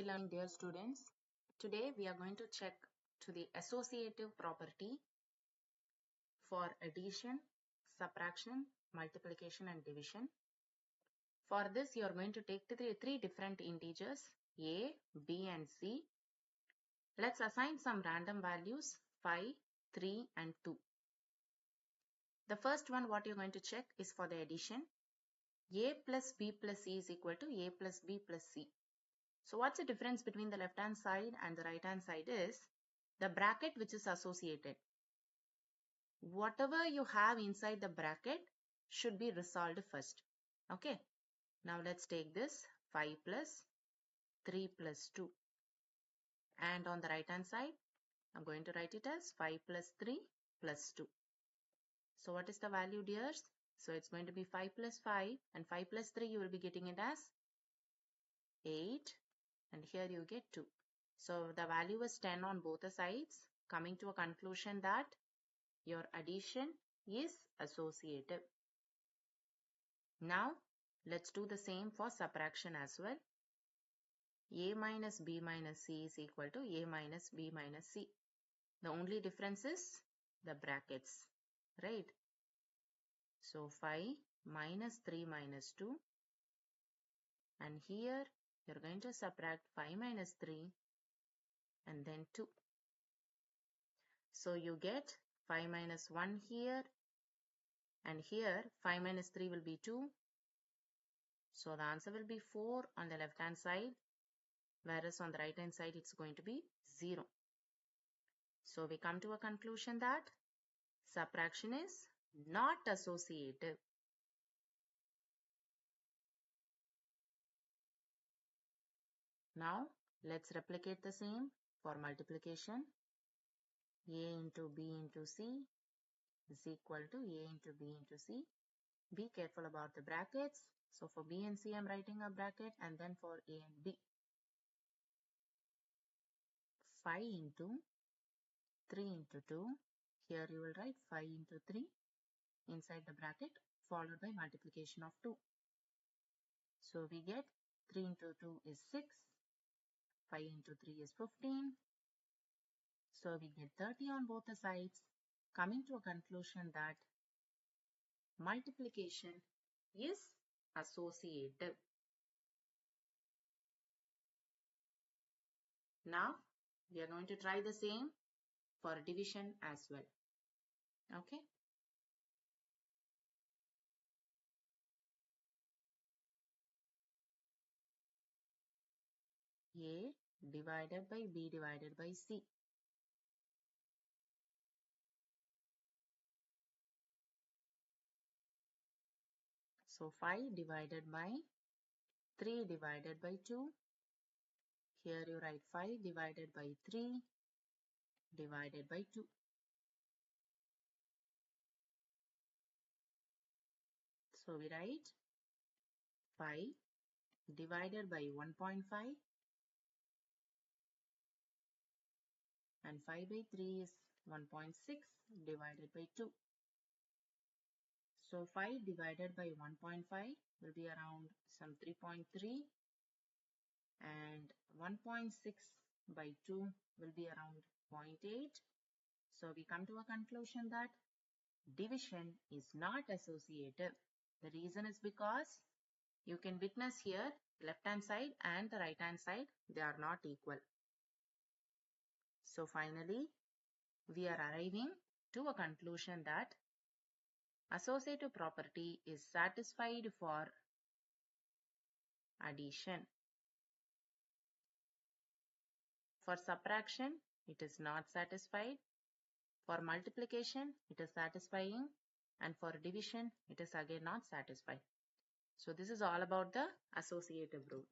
learning, dear students. Today we are going to check to the associative property for addition, subtraction, multiplication and division. For this you are going to take three different integers a, b and c. Let's assign some random values 5, 3 and 2. The first one what you're going to check is for the addition. A plus b plus c is equal to a plus b plus c. So what's the difference between the left hand side and the right hand side is the bracket which is associated. Whatever you have inside the bracket should be resolved first. Okay. Now let's take this 5 plus 3 plus 2. And on the right hand side, I'm going to write it as 5 plus 3 plus 2. So what is the value, dears? So it's going to be 5 plus 5 and 5 plus 3 you will be getting it as 8 and here you get 2. So the value is 10 on both the sides, coming to a conclusion that your addition is associative. Now let's do the same for subtraction as well. A minus b minus c is equal to a minus b minus c. The only difference is the brackets, right? So 5 minus 3 minus 2, and here you're going to subtract 5 minus 3 and then 2. So you get 5 minus 1 here, and here 5 minus 3 will be 2. So the answer will be 4 on the left hand side, whereas on the right hand side it's going to be 0. So we come to a conclusion that subtraction is not associative. Now let's replicate the same for multiplication. A into b into c is equal to a into b into c. Be careful about the brackets. So for b and c I'm writing a bracket, and then for a and b, 5 into 3 into 2. Here you will write 5 into 3 inside the bracket, followed by multiplication of 2. So we get 3 into 2 is 6, 5 into 3 is 15. So we get 30 on both the sides, coming to a conclusion that multiplication is associative. Now we are going to try the same for division as well. Okay. A divided by b divided by c. So 5 divided by 3 divided by 2. Here you write 5 divided by 3 divided by 2. So we write 5 divided by 1.5 and 5 by 3 is 1.6 divided by 2. So 5 divided by 1.5 will be around some 3.3 and 1.6 by 2 will be around 0.8. So we come to a conclusion that division is not associative. The reason is because you can witness here left hand side and the right hand side, they are not equal. So finally, we are arriving to a conclusion that associative property is satisfied for addition. For subtraction, it is not satisfied. For multiplication, it is satisfying. And for division, it is again not satisfied. So this is all about the associative rule.